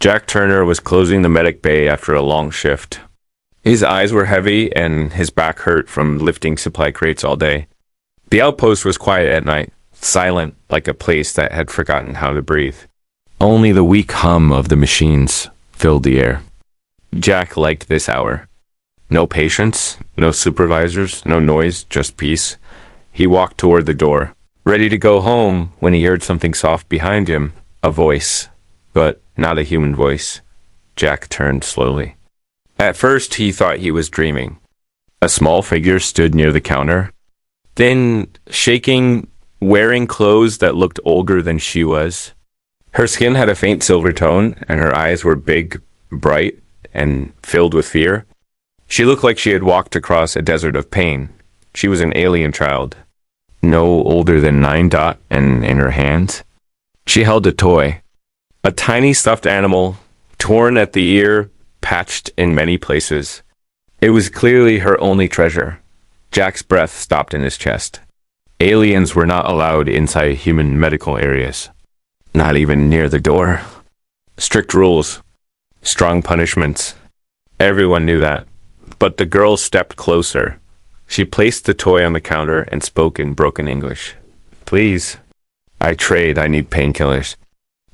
Jack Turner was closing the medic bay after a long shift. His eyes were heavy and his back hurt from lifting supply crates all day. The outpost was quiet at night, silent like a place that had forgotten how to breathe. Only the weak hum of the machines filled the air. Jack liked this hour. No patients, no supervisors, no noise, just peace. He walked toward the door, ready to go home when he heard something soft behind him, a voice, but not a human voice. Jack turned slowly. At first, he thought he was dreaming. A small figure stood near the counter, thin, shaking, wearing clothes that looked older than she was. Her skin had a faint silver tone, and her eyes were big, bright, and filled with fear. She looked like she had walked across a desert of pain. She was an alien child, no older than 9. And in her hands, she held a toy. A tiny stuffed animal, torn at the ear, patched in many places. It was clearly her only treasure. Jack's breath stopped in his chest. Aliens were not allowed inside human medical areas. Not even near the door. Strict rules. Strong punishments. Everyone knew that. But the girl stepped closer. She placed the toy on the counter and spoke in broken English. Please. I need painkillers.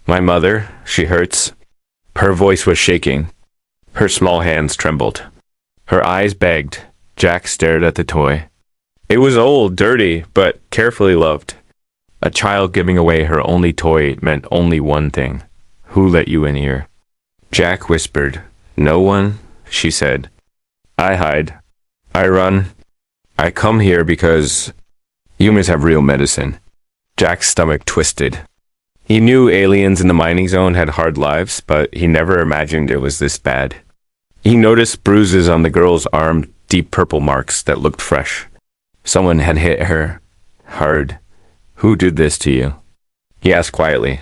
My mother, she hurts. Her voice was shaking. Her small hands trembled. Her eyes begged. Jack stared at the toy. It was old, dirty, but carefully loved. A child giving away her only toy meant only one thing. Who let you in here? Jack whispered. No one, she said. I hide. I run. I come here because humans have real medicine. Jack's stomach twisted. He knew aliens in the mining zone had hard lives, but he never imagined it was this bad. He noticed bruises on the girl's arm, deep purple marks that looked fresh. Someone had hit her hard. Who did this to you? He asked quietly.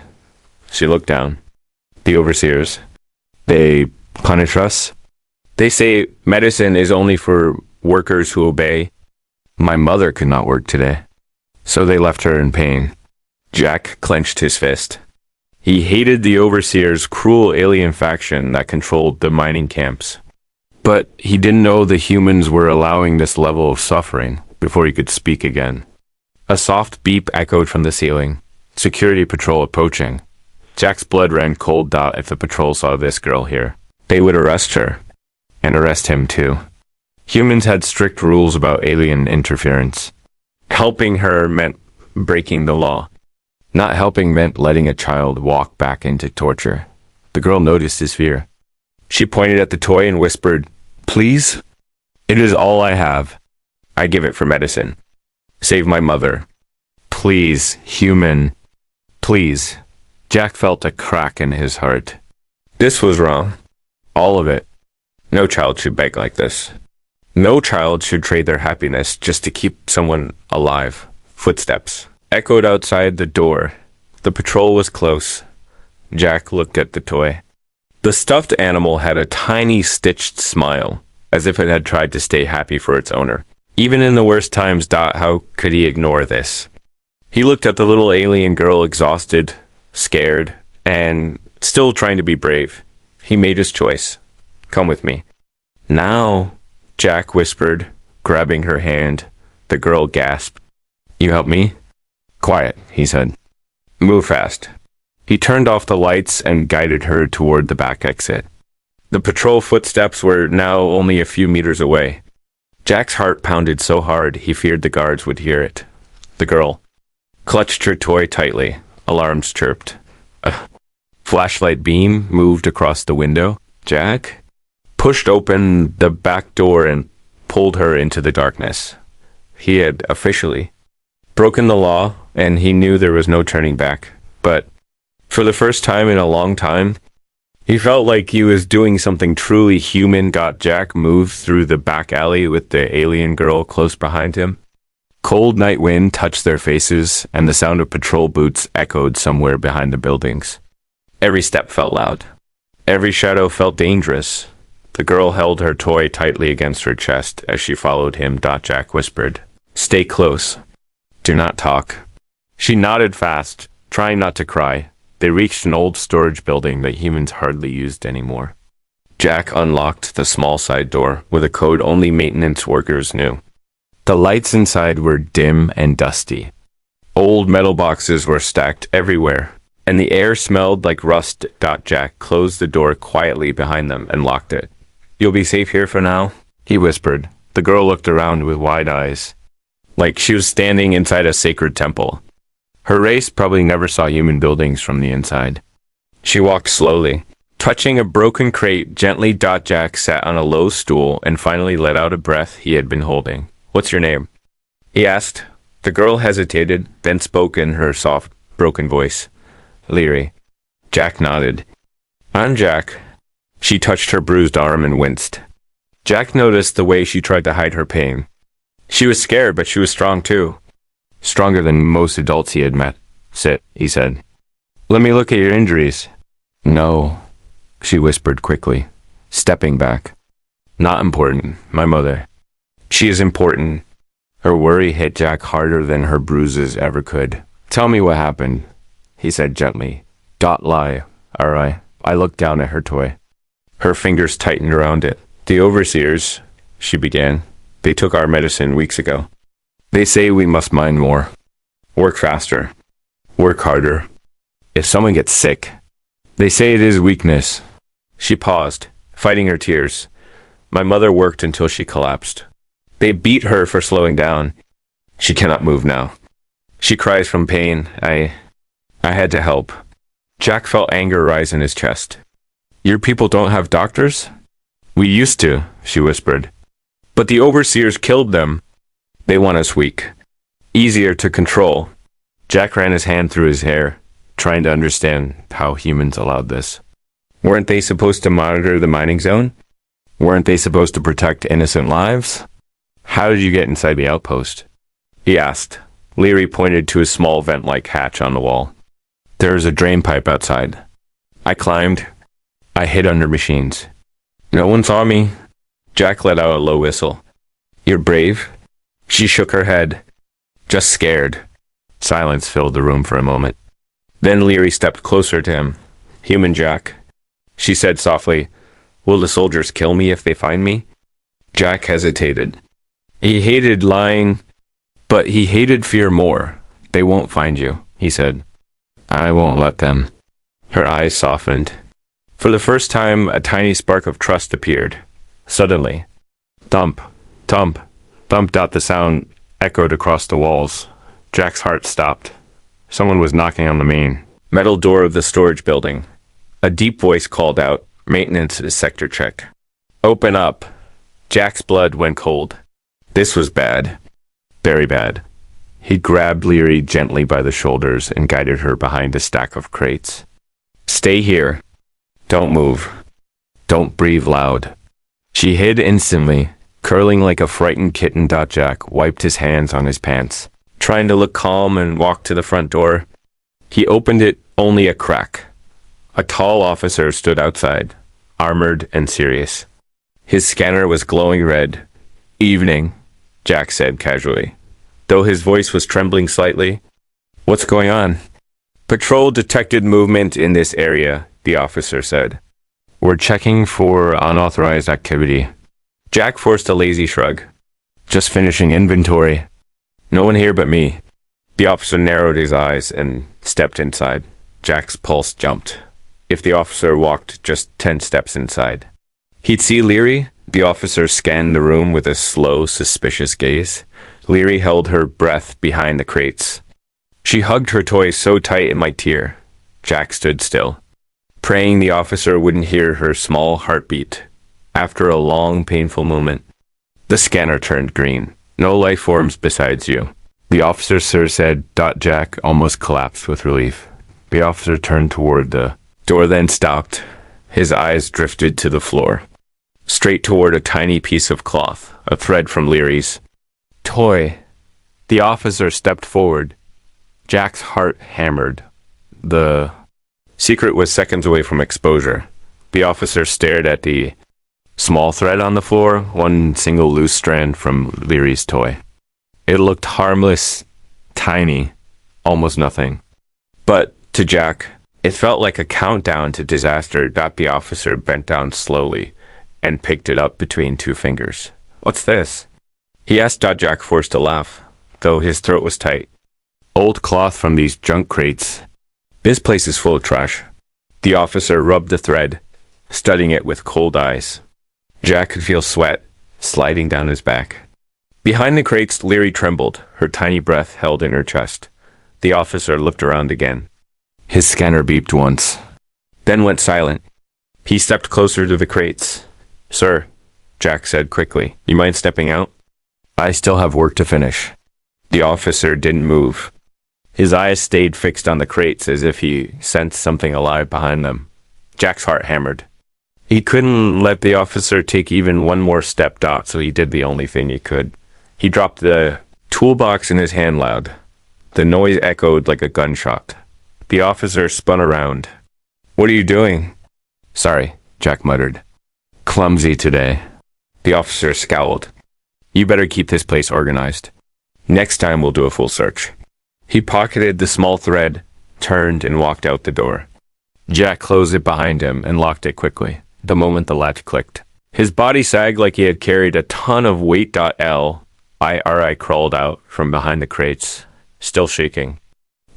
She looked down. The overseers. They punish us? They say medicine is only for workers who obey. My mother could not work today, so they left her in pain. Jack clenched his fist. He hated the overseers' cruel alien faction that controlled the mining camps. But he didn't know the humans were allowing this level of suffering before he could speak again. A soft beep echoed from the ceiling. Security patrol approaching. Jack's blood ran cold. If the patrol saw this girl here, they would arrest her. And arrest him too. Humans had strict rules about alien interference. Helping her meant breaking the law. Not helping meant letting a child walk back into torture. The girl noticed his fear. She pointed at the toy and whispered, Please? It is all I have. I give it for medicine. Save my mother. Please, human. Please. Jack felt a crack in his heart. This was wrong. All of it. No child should beg like this. No child should trade their happiness just to keep someone alive. Footsteps echoed outside the door. The patrol was close. Jack looked at the toy. The stuffed animal had a tiny stitched smile, as if it had tried to stay happy for its owner. Even in the worst times, how could he ignore this? He looked at the little alien girl, exhausted, scared, and still trying to be brave. He made his choice. Come with me. Now, Jack whispered, grabbing her hand. The girl gasped. You help me? Quiet, he said. Move fast. He turned off the lights and guided her toward the back exit. The patrol footsteps were now only a few meters away. Jack's heart pounded so hard he feared the guards would hear it. The girl clutched her toy tightly. Alarms chirped. A flashlight beam moved across the window. Jack pushed open the back door and pulled her into the darkness. He had officially broken the law, and he knew there was no turning back. But for the first time in a long time, he felt like he was doing something truly human. Jack moved through the back alley with the alien girl close behind him. Cold night wind touched their faces, and the sound of patrol boots echoed somewhere behind the buildings. Every step felt loud. Every shadow felt dangerous. The girl held her toy tightly against her chest as she followed him. Jack whispered, Stay close. Do not talk. She nodded fast, trying not to cry. They reached an old storage building that humans hardly used anymore. Jack unlocked the small side door with a code only maintenance workers knew. The lights inside were dim and dusty. Old metal boxes were stacked everywhere, and the air smelled like rust. Jack closed the door quietly behind them and locked it. "You'll be safe here for now?" he whispered. The girl looked around with wide eyes, like she was standing inside a sacred temple. Her race probably never saw human buildings from the inside. She walked slowly, touching a broken crate gently. Jack sat on a low stool and finally let out a breath he had been holding. "What's your name?" he asked. The girl hesitated, then spoke in her soft, broken voice. "Leary." Jack nodded. "I'm Jack." She touched her bruised arm and winced. Jack noticed the way she tried to hide her pain. She was scared, but she was strong too. Stronger than most adults he had met. "Sit," he said. "Let me look at your injuries." "No," she whispered quickly, stepping back. "Not important. My mother. She is important." Her worry hit Jack harder than her bruises ever could. "Tell me what happened," he said gently. "Don't lie, all right?" I looked down at her toy. Her fingers tightened around it. "The overseers," she began. "They took our medicine weeks ago. They say we must mine more, work faster, work harder. If someone gets sick, they say it is weakness." She paused, fighting her tears. "My mother worked until she collapsed. They beat her for slowing down. She cannot move now. She cries from pain. I had to help." Jack felt anger rise in his chest. "Your people don't have doctors?" "We used to," she whispered. "But the overseers killed them. They want us weak, easier to control." Jack ran his hand through his hair, trying to understand how humans allowed this. Weren't they supposed to monitor the mining zone? Weren't they supposed to protect innocent lives? "How did you get inside the outpost?" he asked. Leary pointed to a small vent-like hatch on the wall. "There is a drain pipe outside. I climbed. I hid under machines. No one saw me." Jack let out a low whistle. "You're brave?" She shook her head. "Just scared." Silence filled the room for a moment. Then Leary stepped closer to him. "Human Jack," she said softly. "Will the soldiers kill me if they find me?" Jack hesitated. He hated lying, but he hated fear more. "They won't find you," he said. "I won't let them." Her eyes softened. For the first time, a tiny spark of trust appeared. Suddenly, thump, thump, thump. The sound echoed across the walls. Jack's heart stopped. Someone was knocking on the main metal door of the storage building. A deep voice called out, "Maintenance is sector check." "Open up." Jack's blood went cold. This was bad. Very bad. He grabbed Leary gently by the shoulders and guided her behind a stack of crates. "Stay here. Don't move. Don't breathe loud." She hid instantly, curling like a frightened kitten. Jack wiped his hands on his pants, trying to look calm, and walked to the front door. He opened it only a crack. A tall officer stood outside, armored and serious. His scanner was glowing red. "Evening," Jack said casually, though his voice was trembling slightly. "What's going on?" "Patrol detected movement in this area," the officer said. "We're checking for unauthorized activity." Jack forced a lazy shrug. "Just finishing inventory. No one here but me." The officer narrowed his eyes and stepped inside. Jack's pulse jumped. If the officer walked just 10 steps inside, he'd see Leary. The officer scanned the room with a slow, suspicious gaze. Leary held her breath behind the crates. She hugged her toy so tight it might tear. Jack stood still, praying the officer wouldn't hear her small heartbeat. After a long, painful moment, the scanner turned green. "No life forms besides you," the officer said. Jack almost collapsed with relief. The officer turned toward the door, then stopped. His eyes drifted to the floor, straight toward a tiny piece of cloth, a thread from Leary's toy. The officer stepped forward. Jack's heart hammered. The secret was seconds away from exposure. The officer stared at the small thread on the floor, one single loose strand from Leary's toy. It looked harmless, tiny, almost nothing. But to Jack, It felt like a countdown to disaster that the officer bent down slowly and picked it up between two fingers. "What's this?" He asked. Jack forced a laugh, though his throat was tight. "Old cloth from these junk crates. This place is full of trash." The officer rubbed the thread, studying it with cold eyes. Jack could feel sweat sliding down his back. Behind the crates, Leary trembled, her tiny breath held in her chest. The officer looked around again. His scanner beeped once, then went silent. He stepped closer to the crates. "Sir," Jack said quickly, "you mind stepping out? I still have work to finish." The officer didn't move. His eyes stayed fixed on the crates as if he sensed something alive behind them. Jack's heart hammered. He couldn't let the officer take even one more step, so he did the only thing he could. He dropped the toolbox in his hand loud. The noise echoed like a gunshot. The officer spun around. "What are you doing?" "Sorry," Jack muttered. "Clumsy today." The officer scowled. "You better keep this place organized. Next time we'll do a full search." He pocketed the small thread, turned, and walked out the door. Jack closed it behind him and locked it quickly, the moment the latch clicked. His body sagged like he had carried a ton of weight. Iri crawled out from behind the crates, still shaking.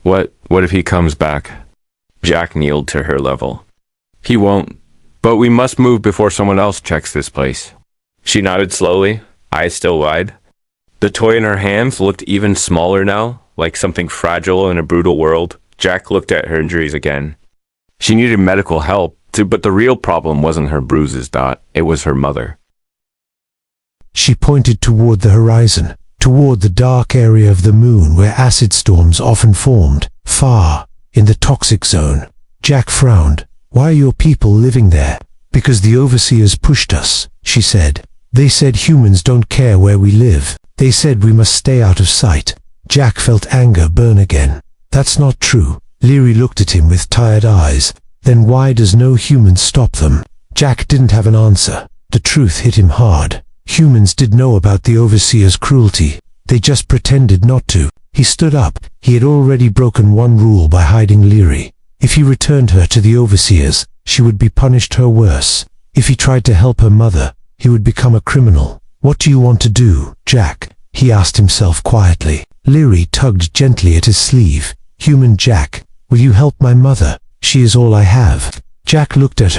What if he comes back?" Jack kneeled to her level. "He won't, but we must move before someone else checks this place." She nodded slowly, eyes still wide. The toy in her hands looked even smaller now, like something fragile in a brutal world. Jack looked at her injuries again. She needed medical help, but the real problem wasn't her bruises, it was her mother. She pointed toward the horizon, toward the dark area of the moon where acid storms often formed, far in the toxic zone. Jack frowned. "Why are your people living there?" "Because the overseers pushed us," she said. "They said humans don't care where we live. They said we must stay out of sight." Jack felt anger burn again. "That's not true." Leary looked at him with tired eyes. "Then why does no human stop them?" Jack didn't have an answer. The truth hit him hard. Humans did know about the overseer's cruelty. They just pretended not to. He stood up. He had already broken one rule by hiding Leary. If he returned her to the overseers, she would be punished her worse. If he tried to help her mother, he would become a criminal. "What do you want to do, Jack?" he asked himself quietly. Leary tugged gently at his sleeve. "Human Jack, will you help my mother? She is all I have." Jack looked at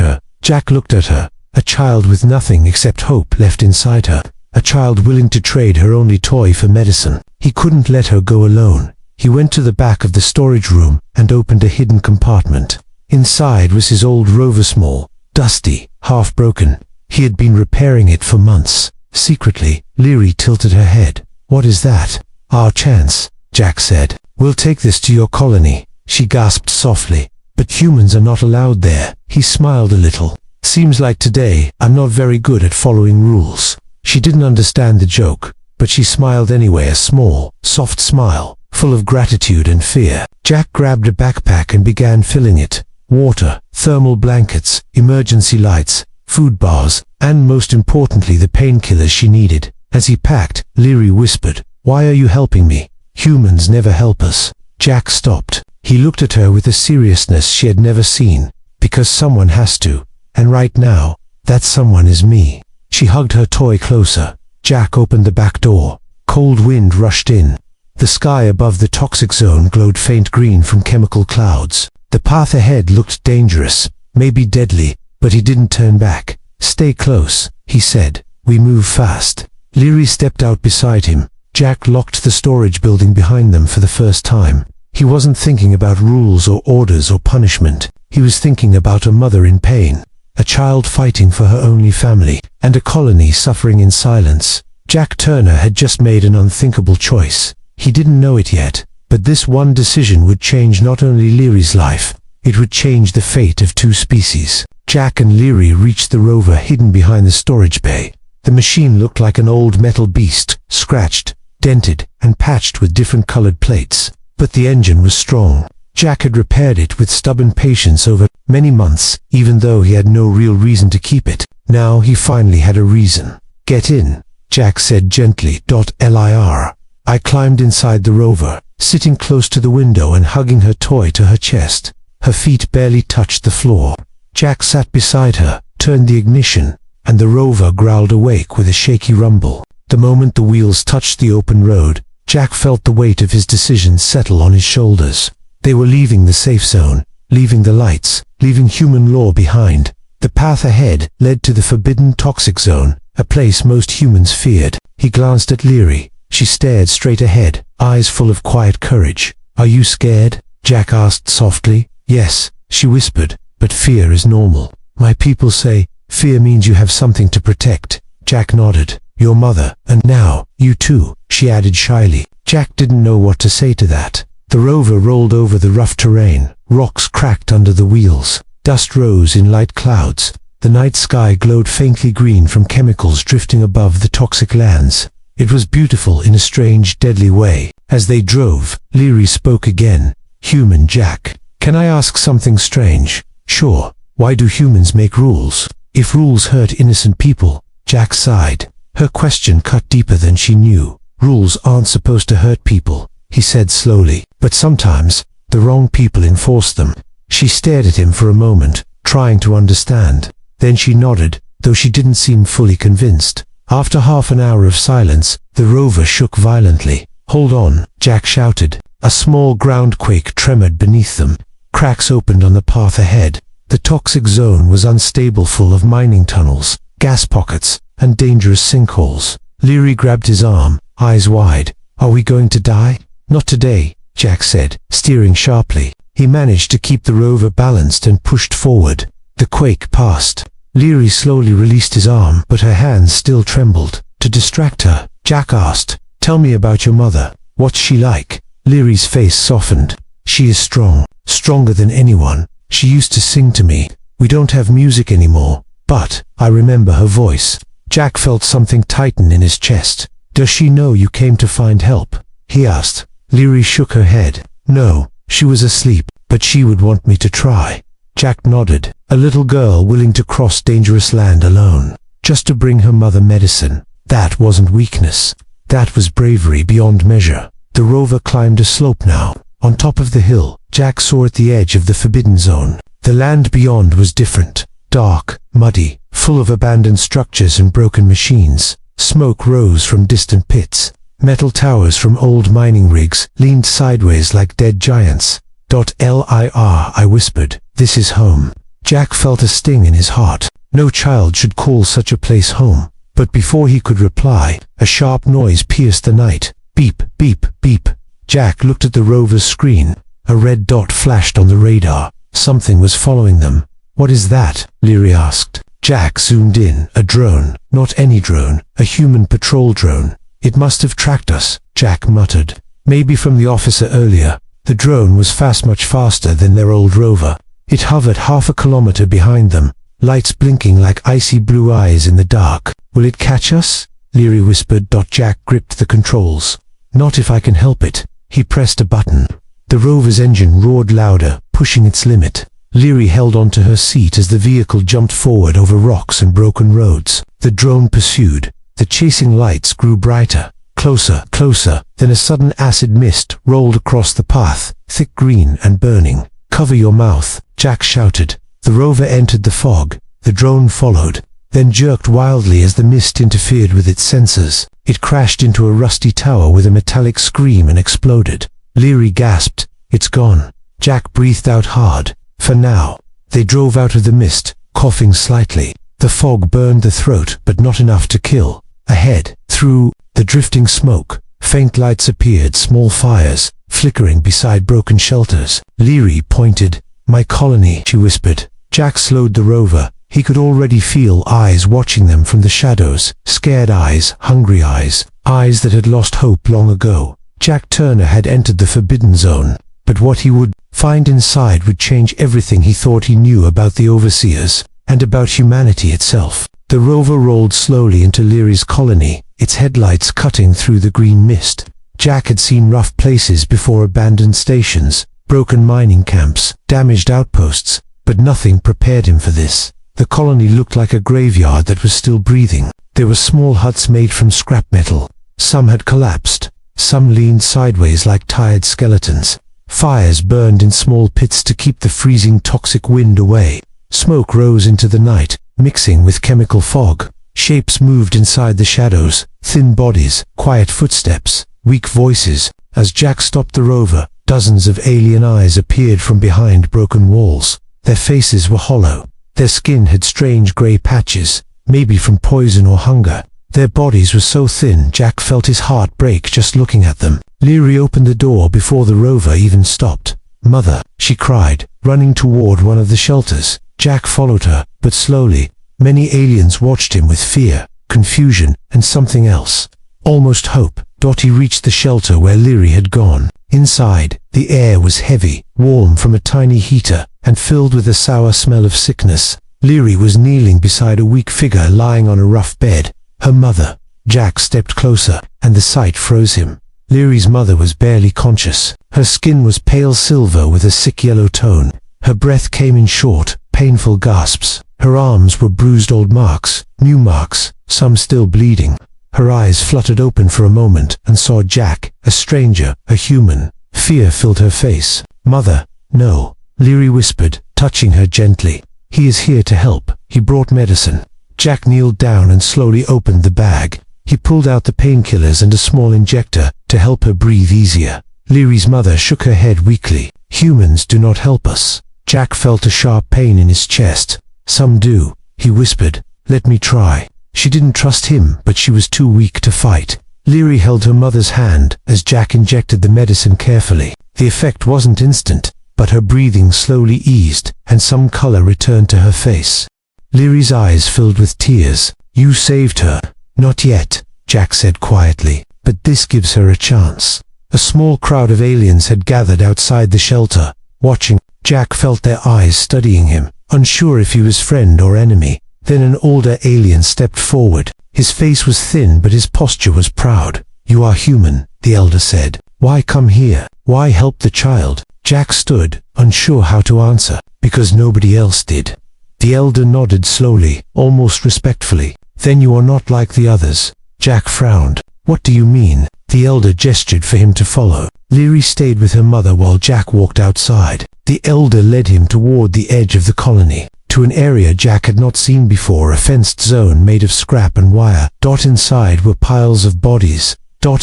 her. A child with nothing except hope left inside her. A child willing to trade her only toy for medicine. He couldn't let her go alone. He went to the back of the storage room and opened a hidden compartment. Inside was his old rover, small, dusty, half broken. He had been repairing it for months. Secretly, Leary tilted her head. "What is that?" "Our chance," Jack said. "We'll take this to your colony." She gasped softly. "But humans are not allowed there." He smiled a little. "Seems like today I'm not very good at following rules." She didn't understand the joke, but she smiled anyway, a small, soft smile, full of gratitude and fear. Jack grabbed a backpack and began filling it. Water, thermal blankets, emergency lights, food bars, and most importantly the painkillers she needed. As he packed, Leary whispered, "Why are you helping me? Humans never help us." Jack stopped. He looked at her with a seriousness she had never seen. "Because someone has to. And right now, that someone is me." She hugged her toy closer. Jack opened the back door. Cold wind rushed in. The sky above the toxic zone glowed faint green from chemical clouds. The path ahead looked dangerous, maybe deadly, but he didn't turn back. "Stay close," he said. "We move fast." Leary stepped out beside him. Jack locked the storage building behind them for the first time. He wasn't thinking about rules or orders or punishment. He was thinking about a mother in pain, a child fighting for her only family, and a colony suffering in silence. Jack Turner had just made an unthinkable choice. He didn't know it yet, but this one decision would change not only Leary's life, it would change the fate of two species. Jack and Leary reached the rover hidden behind the storage bay. The machine looked like an old metal beast, scratched, dented, and patched with different colored plates. But the engine was strong. Jack had repaired it with stubborn patience over many months, even though he had no real reason to keep it. Now he finally had a reason. "Get in," Jack said gently. "Lir." I climbed inside the rover, sitting close to the window and hugging her toy to her chest. Her feet barely touched the floor. Jack sat beside her, turned the ignition, and the rover growled awake with a shaky rumble. The moment the wheels touched the open road, Jack felt the weight of his decisions settle on his shoulders. They were leaving the safe zone, leaving the lights, leaving human law behind. The path ahead led to the forbidden toxic zone, a place most humans feared. He glanced at Leary. She stared straight ahead, eyes full of quiet courage. "Are you scared?" Jack asked softly. "Yes," she whispered, "but fear is normal. My people say fear means you have something to protect." Jack nodded. "Your mother, and now, you too," she added shyly. Jack didn't know what to say to that. The rover rolled over the rough terrain. Rocks cracked under the wheels. Dust rose in light clouds. The night sky glowed faintly green from chemicals drifting above the toxic lands. It was beautiful in a strange, deadly way. As they drove, Leary spoke again. "Human Jack, can I ask something strange?" "Sure. Why do humans make rules? If rules hurt innocent people?" Jack sighed. Her question cut deeper than she knew. "Rules aren't supposed to hurt people," he said slowly, "but sometimes the wrong people enforce them." She stared at him for a moment, trying to understand. Then she nodded, though she didn't seem fully convinced. After half an hour of silence, the rover shook violently. "Hold on," Jack shouted. A small groundquake tremored beneath them. Cracks opened on the path ahead. The toxic zone was unstable, full of mining tunnels, gas pockets, and dangerous sinkholes. Leary grabbed his arm, eyes wide. "Are we going to die?" "Not today," Jack said, steering sharply. He managed to keep the rover balanced and pushed forward. The quake passed. Leary slowly released his arm, but her hands still trembled. To distract her, Jack asked, "Tell me about your mother. What's she like?" Leary's face softened. "She is strong, stronger than anyone. She used to sing to me. We don't have music anymore, but I remember her voice." Jack felt something tighten in his chest. "Does she know you came to find help?" he asked. Leary shook her head. "No, she was asleep, but she would want me to try." Jack nodded. A little girl willing to cross dangerous land alone, just to bring her mother medicine. That wasn't weakness. That was bravery beyond measure. The rover climbed a slope now. On top of the hill, Jack saw at the edge of the forbidden zone. The land beyond was different. Dark, muddy, full of abandoned structures and broken machines. Smoke rose from distant pits. Metal towers from old mining rigs leaned sideways like dead giants. "Lir," I whispered. "This is home." Jack felt a sting in his heart. No child should call such a place home. But before he could reply, a sharp noise pierced the night. Beep, beep, beep. Jack looked at the rover's screen. A red dot flashed on the radar. Something was following them. "What is that?" Leary asked. Jack zoomed in. A drone. Not any drone. A human patrol drone. "It must have tracked us," Jack muttered. "Maybe from the officer earlier." The drone was much faster than their old rover. It hovered half a kilometer behind them, lights blinking like icy blue eyes in the dark. "Will it catch us?" Leary whispered. Jack gripped the controls. "Not if I can help it." He pressed a button. The rover's engine roared louder, pushing its limit. Leary held onto her seat as the vehicle jumped forward over rocks and broken roads. The drone pursued. The chasing lights grew brighter. Closer, closer. Then a sudden acid mist rolled across the path, thick green and burning. "Cover your mouth," Jack shouted. The rover entered the fog. The drone followed, then jerked wildly as the mist interfered with its sensors. It crashed into a rusty tower with a metallic scream and exploded. Leary gasped. "It's gone." Jack breathed out hard. For now. They drove out of the mist, coughing slightly. The fog burned the throat, but not enough to kill. Ahead, through the drifting smoke, faint lights appeared, small fires, flickering beside broken shelters. Leary pointed. "My colony," she whispered. Jack slowed the rover. He could already feel eyes watching them from the shadows. Scared eyes, hungry eyes, eyes that had lost hope long ago. Jack Turner had entered the forbidden zone, but what he would find inside would change everything he thought he knew about the overseers, and about humanity itself. The rover rolled slowly into Leary's colony, its headlights cutting through the green mist. Jack had seen rough places before, abandoned stations, broken mining camps, damaged outposts, but nothing prepared him for this. The colony looked like a graveyard that was still breathing. There were small huts made from scrap metal. Some had collapsed. Some leaned sideways like tired skeletons. Fires burned in small pits to keep the freezing toxic wind away. Smoke rose into the night, mixing with chemical fog. Shapes moved inside the shadows, thin bodies, quiet footsteps, weak voices. As Jack stopped the rover, dozens of alien eyes appeared from behind broken walls. Their faces were hollow. Their skin had strange grey patches, maybe from poison or hunger. Their bodies were so thin Jack felt his heart break just looking at them. Leary opened the door before the rover even stopped. "Mother," she cried, running toward one of the shelters. Jack followed her, but slowly. Many aliens watched him with fear, confusion, and something else. Almost hope. He reached the shelter where Leary had gone. Inside, the air was heavy, warm from a tiny heater, and filled with a sour smell of sickness. Leary was kneeling beside a weak figure lying on a rough bed. Her mother. Jack stepped closer, and the sight froze him. Leary's mother was barely conscious. Her skin was pale silver with a sick yellow tone. Her breath came in short, painful gasps. Her arms were bruised old marks, new marks, some still bleeding. Her eyes fluttered open for a moment and saw Jack, a stranger, a human. Fear filled her face. "Mother, no," Leary whispered, touching her gently. "He is here to help. He brought medicine." Jack kneeled down and slowly opened the bag. He pulled out the painkillers and a small injector to help her breathe easier. Leary's mother shook her head weakly. "Humans do not help us." Jack felt a sharp pain in his chest. "Some do," he whispered. "Let me try." She didn't trust him, but she was too weak to fight. Leary held her mother's hand as Jack injected the medicine carefully. The effect wasn't instant, but her breathing slowly eased, and some color returned to her face. Leary's eyes filled with tears. "You saved her." "Not yet," Jack said quietly, "but this gives her a chance." A small crowd of aliens had gathered outside the shelter, watching. Jack felt their eyes studying him, unsure if he was friend or enemy. Then an older alien stepped forward. His face was thin, but his posture was proud. "You are human," the elder said. "Why come here? Why help the child?" Jack stood, unsure how to answer. "Because nobody else did." The elder nodded slowly, almost respectfully. "Then you are not like the others." Jack frowned. "What do you mean?" The elder gestured for him to follow. Leary stayed with her mother while Jack walked outside. The elder led him toward the edge of the colony, to an area Jack had not seen before, a fenced zone made of scrap and wire. Inside were piles of bodies.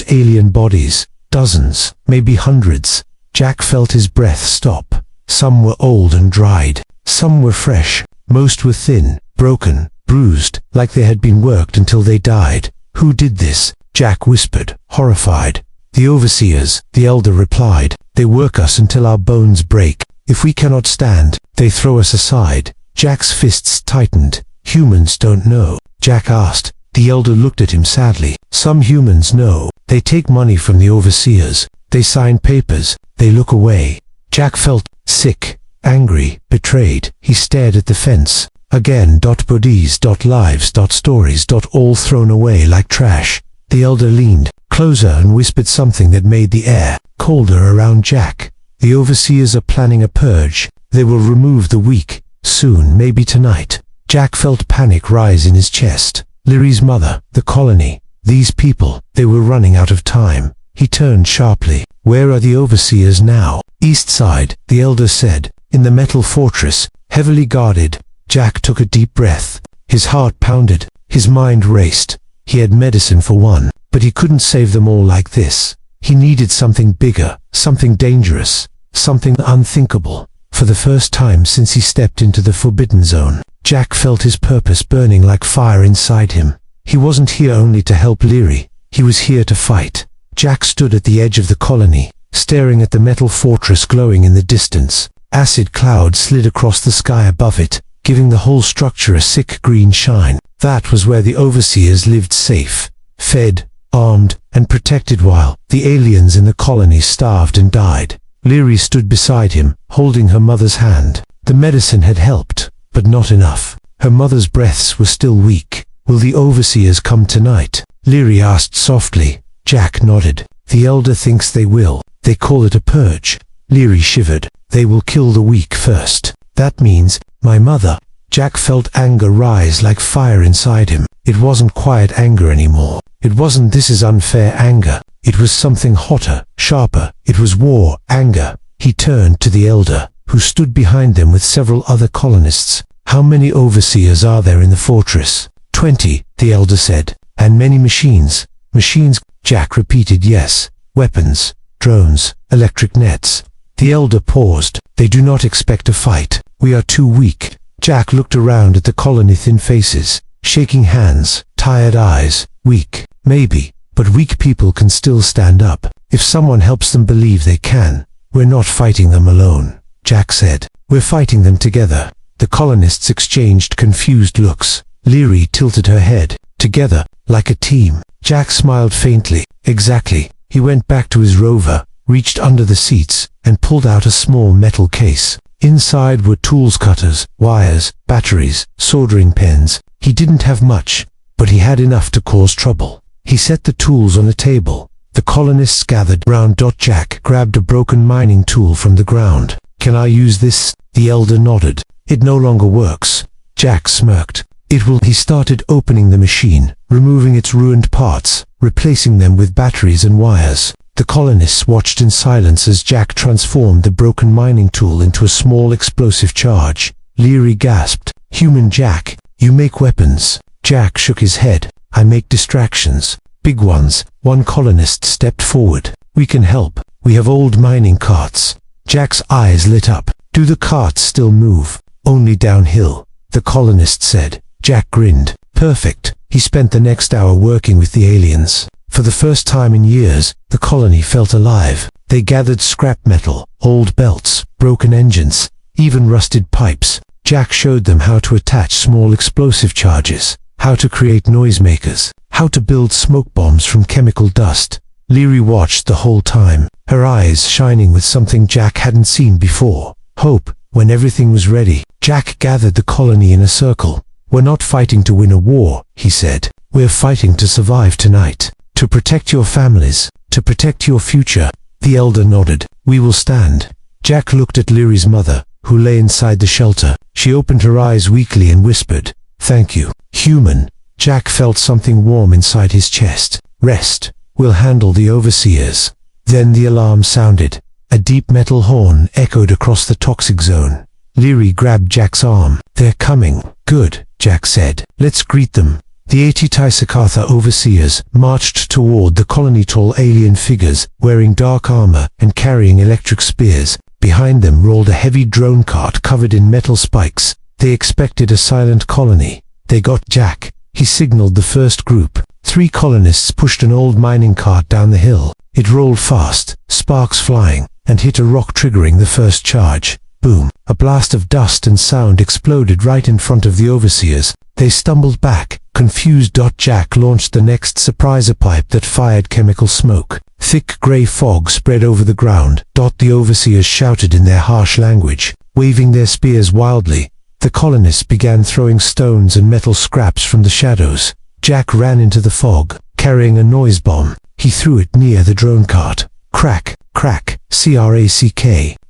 Alien bodies. Dozens, maybe hundreds. Jack felt his breath stop. Some were old and dried. Some were fresh. Most were thin, broken, bruised, like they had been worked until they died. "Who did this?" Jack whispered, horrified. "The overseers," the elder replied. "They work us until our bones break. If we cannot stand, they throw us aside." Jack's fists tightened. "Humans don't know?" Jack asked. The elder looked at him sadly. "Some humans know. They take money from the overseers. They sign papers. They look away." Jack felt sick, angry, betrayed. He stared at the fence. Again, bodies, lives, stories, all thrown away like trash. The elder leaned closer and whispered something that made the air colder around Jack. "The overseers are planning a purge. They will remove the weak. Soon, maybe tonight." Jack felt panic rise in his chest. Leary's mother, the colony, these people, they were running out of time. He turned sharply. "Where are the overseers now?" "East side," the elder said. "In the metal fortress, heavily guarded." Jack took a deep breath. His heart pounded. His mind raced. He had medicine for one, but he couldn't save them all like this. He needed something bigger, something dangerous, something unthinkable. For the first time since he stepped into the Forbidden Zone, Jack felt his purpose burning like fire inside him. He wasn't here only to help Leary. He was here to fight. Jack stood at the edge of the colony, staring at the metal fortress glowing in the distance. Acid clouds slid across the sky above it, giving the whole structure a sick green shine. That was where the overseers lived, safe, fed, armed, and protected, while the aliens in the colony starved and died. Leary stood beside him, holding her mother's hand. The medicine had helped, but not enough. Her mother's breaths were still weak. "Will the overseers come tonight?" Leary asked softly. Jack nodded. "The elder thinks they will. They call it a purge." Leary shivered. "They will kill the weak first. That means my mother." Jack felt anger rise like fire inside him. It wasn't quiet anger anymore. It wasn't "this is unfair" anger. It was something hotter, sharper. It was war anger. He turned to the elder, who stood behind them with several other colonists. How many overseers are there in the fortress? 20, the elder said. And many machines. Machines, Jack repeated. Yes. Weapons, drones, electric nets. The elder paused. They do not expect a fight. We are too weak. Jack looked around at the colony, thin faces, shaking hands, tired eyes. Weak, maybe, but weak people can still stand up. If someone helps them believe they can. We're not fighting them alone, Jack said. We're fighting them together. The colonists exchanged confused looks. Leary tilted her head. Together, like a team. Jack smiled faintly. Exactly. He went back to his rover, reached under the seats, and pulled out a small metal case. Inside were tools, cutters, wires, batteries, soldering pens. He didn't have much, but he had enough to cause trouble. He set the tools on a table. The colonists gathered round. Jack grabbed a broken mining tool from the ground. Can I use this? The elder nodded. It no longer works. Jack smirked. It will. He started opening the machine, removing its ruined parts, replacing them with batteries and wires. The colonists watched in silence as Jack transformed the broken mining tool into a small explosive charge. Leary gasped. Human Jack, you make weapons. Jack shook his head. I make distractions. Big ones. One colonist stepped forward. We can help. We have old mining carts. Jack's eyes lit up. Do the carts still move? Only downhill, the colonist said. Jack grinned. Perfect. He spent the next hour working with the aliens. For the first time in years, the colony felt alive. They gathered scrap metal, old belts, broken engines, even rusted pipes. Jack showed them how to attach small explosive charges, how to create noisemakers, how to build smoke bombs from chemical dust. Leary watched the whole time, her eyes shining with something Jack hadn't seen before. Hope. When everything was ready, Jack gathered the colony in a circle. We're not fighting to win a war, he said. We're fighting to survive tonight. To protect your families. To protect your future. The elder nodded. We will stand. Jack looked at Leary's mother, who lay inside the shelter. She opened her eyes weakly and whispered, Thank you, human. Jack felt something warm inside his chest. Rest. We'll handle the overseers. Then the alarm sounded. A deep metal horn echoed across the toxic zone. Leary grabbed Jack's arm. They're coming. Good, Jack said. Let's greet them. The 80 Tysakatha overseers marched toward the colony, tall alien figures, wearing dark armor and carrying electric spears. Behind them rolled a heavy drone cart covered in metal spikes. They expected a silent colony. They got Jack. He signaled the first group. 3 colonists pushed an old mining cart down the hill. It rolled fast, sparks flying, and hit a rock, triggering the first charge. Boom! A blast of dust and sound exploded right in front of the overseers. They stumbled back, confused. Jack launched the next surpriser pipe that fired chemical smoke. Thick gray fog spread over the ground. The overseers shouted in their harsh language, waving their spears wildly. The colonists began throwing stones and metal scraps from the shadows. Jack ran into the fog, carrying a noise bomb. He threw it near the drone cart. Crack, crack, crack.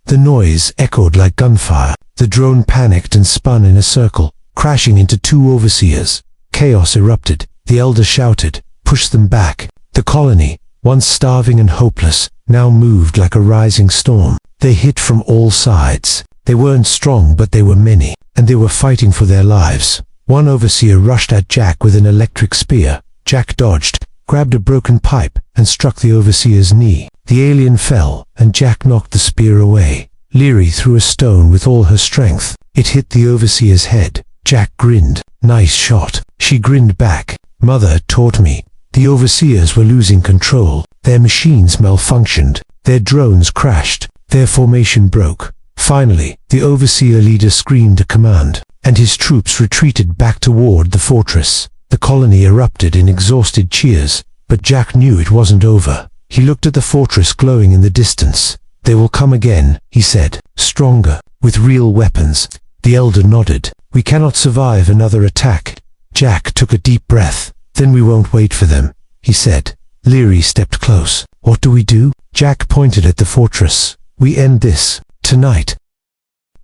The noise echoed like gunfire. The drone panicked and spun in a circle, crashing into 2 overseers. Chaos erupted. The elder shouted, Push them back. The colony, once starving and hopeless, now moved like a rising storm. They hit from all sides. They weren't strong, but they were many, and they were fighting for their lives. One overseer rushed at Jack with an electric spear. Jack dodged, grabbed a broken pipe, and struck the overseer's knee. The alien fell, and Jack knocked the spear away. Leary threw a stone with all her strength. It hit the overseer's head. Jack grinned. Nice shot. She grinned back. Mother had taught me. The overseers were losing control. Their machines malfunctioned. Their drones crashed. Their formation broke. Finally, the overseer leader screamed a command, and his troops retreated back toward the fortress. The colony erupted in exhausted cheers, but Jack knew it wasn't over. He looked at the fortress glowing in the distance. They will come again, he said, stronger, with real weapons. The elder nodded. We cannot survive another attack. Jack took a deep breath. Then we won't wait for them, he said. Leary stepped close. What do we do? Jack pointed at the fortress. We end this, tonight.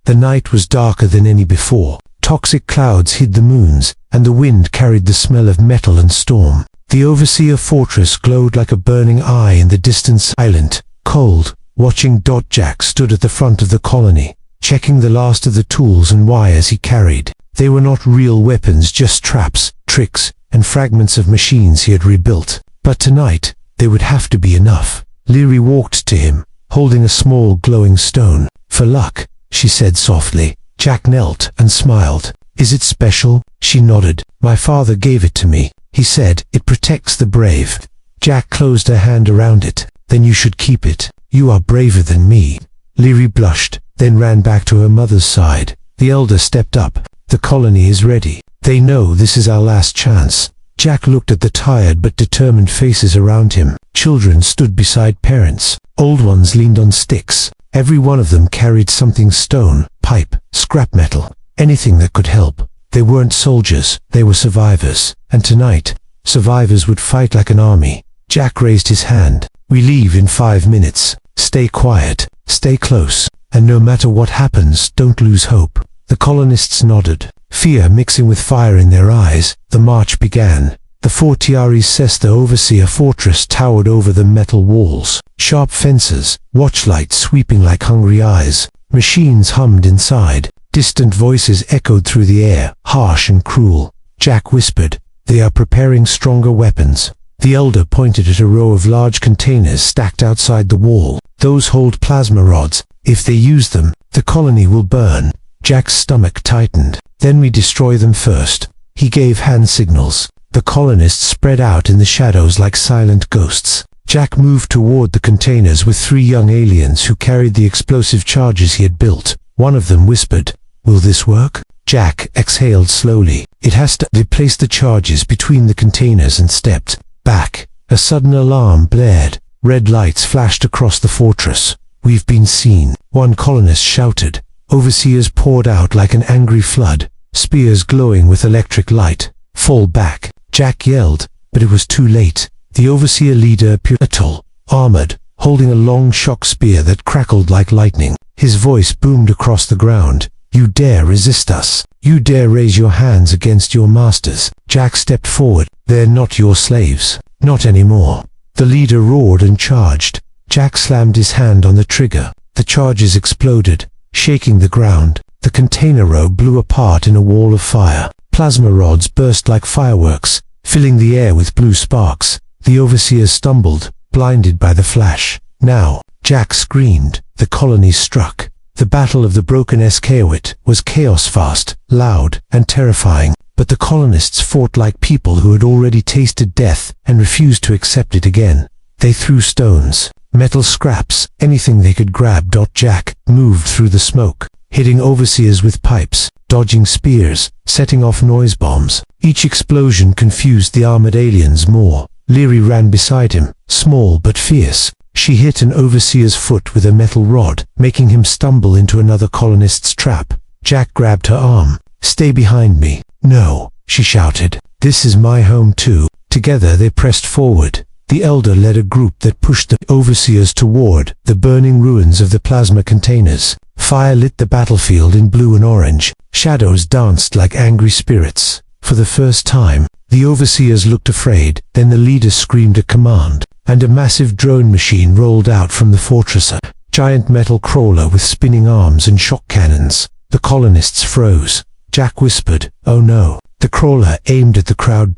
The night was darker than any before. Toxic clouds hid the moons, and the wind carried the smell of metal and storm. The overseer fortress glowed like a burning eye in the distance. Silent, cold, watching. Jack stood at the front of the colony, checking the last of the tools and wires he carried. They were not real weapons, just traps, tricks, and fragments of machines he had rebuilt. But tonight, they would have to be enough. Leary walked to him, holding a small glowing stone. "For luck," she said softly. Jack knelt and smiled. "Is it special?" She nodded. "My father gave it to me. He said, it protects the brave." Jack closed her hand around it. "Then you should keep it. You are braver than me." Leary blushed, then ran back to her mother's side. The elder stepped up. "The colony is ready. They know this is our last chance." Jack looked at the tired but determined faces around him. Children stood beside parents. Old ones leaned on sticks. Every one of them carried something: stone, pipe, scrap metal, anything that could help. They weren't soldiers, they were survivors. And tonight, survivors would fight like an army. Jack raised his hand. "We leave in 5 minutes. Stay quiet, stay close, and no matter what happens, don't lose hope." The colonists nodded, fear mixing with fire in their eyes. The march began. The forever.Sit, the overseer fortress, towered over the metal walls. Sharp fences, watchlights sweeping like hungry eyes. Machines hummed inside. Distant voices echoed through the air, harsh and cruel. Jack whispered, "They are preparing stronger weapons." The elder pointed at a row of large containers stacked outside the wall. "Those hold plasma rods. If they use them, the colony will burn." Jack's stomach tightened. "Then we destroy them first." He gave hand signals. The colonists spread out in the shadows like silent ghosts. Jack moved toward the containers with 3 young aliens who carried the explosive charges he had built. One of them whispered, "Will this work?" Jack exhaled slowly. "It has to." They placed the charges between the containers and stepped back. A sudden alarm blared. Red lights flashed across the fortress. "We've been seen," one colonist shouted. Overseers poured out like an angry flood, spears glowing with electric light. "Fall back," Jack yelled, but it was too late. The overseer leader appeared, tall, armored, holding a long shock spear that crackled like lightning. His voice boomed across the ground. "You dare resist us? You dare raise your hands against your masters?" Jack stepped forward. "They're not your slaves. Not anymore." The leader roared and charged. Jack slammed his hand on the trigger. The charges exploded, shaking the ground. The container row blew apart in a wall of fire. Plasma rods burst like fireworks, filling the air with blue sparks. The overseers stumbled, blinded by the flash. "Now!" Jack screamed. The colony struck. The Battle of the Broken Skywit was chaos fast, loud, and terrifying. But the colonists fought like people who had already tasted death and refused to accept it again. They threw stones, metal scraps, anything they could grab. Jack moved through the smoke, hitting overseers with pipes, dodging spears, setting off noise bombs. Each explosion confused the armored aliens more. Leary ran beside him, small but fierce. She hit an overseer's foot with a metal rod, making him stumble into another colonist's trap. Jack grabbed her arm. "Stay behind me." "No," she shouted. "This is my home too." Together they pressed forward. The elder led a group that pushed the overseers toward the burning ruins of the plasma containers. Fire lit the battlefield in blue and orange. Shadows danced like angry spirits. For the first time, the overseers looked afraid. Then the leader screamed a command, and a massive drone machine rolled out from the fortress, a giant metal crawler with spinning arms and shock cannons. The colonists froze. Jack whispered, "Oh no." The crawler aimed at the crowd.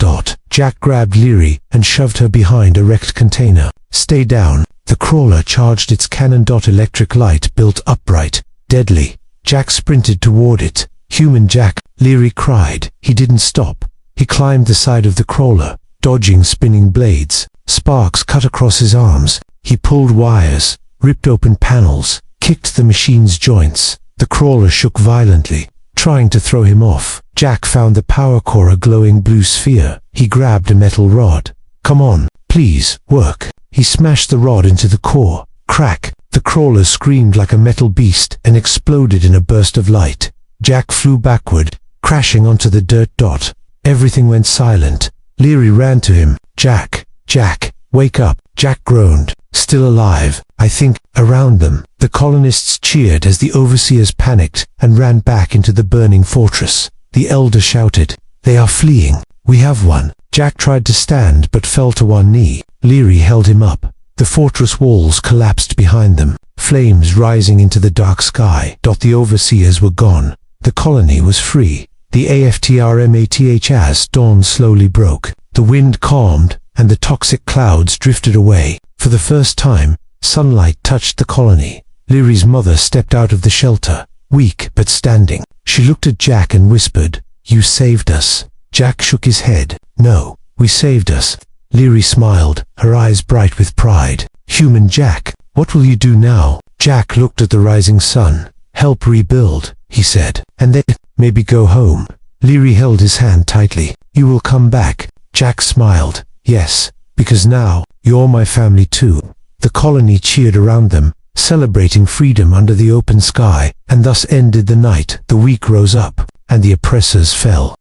Jack grabbed Leary and shoved her behind a wrecked container. "Stay down." The crawler charged its cannon. Electric light built upright, deadly. Jack sprinted toward it. "Human Jack," Leary cried. He didn't stop. He climbed the side of the crawler, dodging spinning blades. Sparks cut across his arms. He pulled wires, ripped open panels, kicked the machine's joints. The crawler shook violently, trying to throw him off. Jack found the power core, a glowing blue sphere. He grabbed a metal rod. "Come on, please, work." He smashed the rod into the core. Crack! The crawler screamed like a metal beast and exploded in a burst of light. Jack flew backward, crashing onto the dirt. Everything went silent. Leary ran to him. Jack, wake up." Jack groaned. "Still alive, I think." Around them, the colonists cheered as the overseers panicked and ran back into the burning fortress. The elder shouted, "They are fleeing. We have one." Jack tried to stand but fell to one knee. Leary held him up. The fortress walls collapsed behind them. flames rising into the dark sky. The overseers were gone. The colony was free. The aftermath as dawn slowly broke. The wind calmed, and the toxic clouds drifted away. For the first time, sunlight touched the colony. Leary's mother stepped out of the shelter, weak but standing. She looked at Jack and whispered, "You saved us." Jack shook his head. "No, we saved us." Leary smiled, her eyes bright with pride. "Human Jack, what will you do now?" Jack looked at the rising sun. "Help rebuild," he said, "and then maybe go home." Leary held his hand tightly. "You will come back." Jack smiled. "Yes, because now, you're my family too." The colony cheered around them, celebrating freedom under the open sky, and thus ended the night. The weak rose up, and the oppressors fell.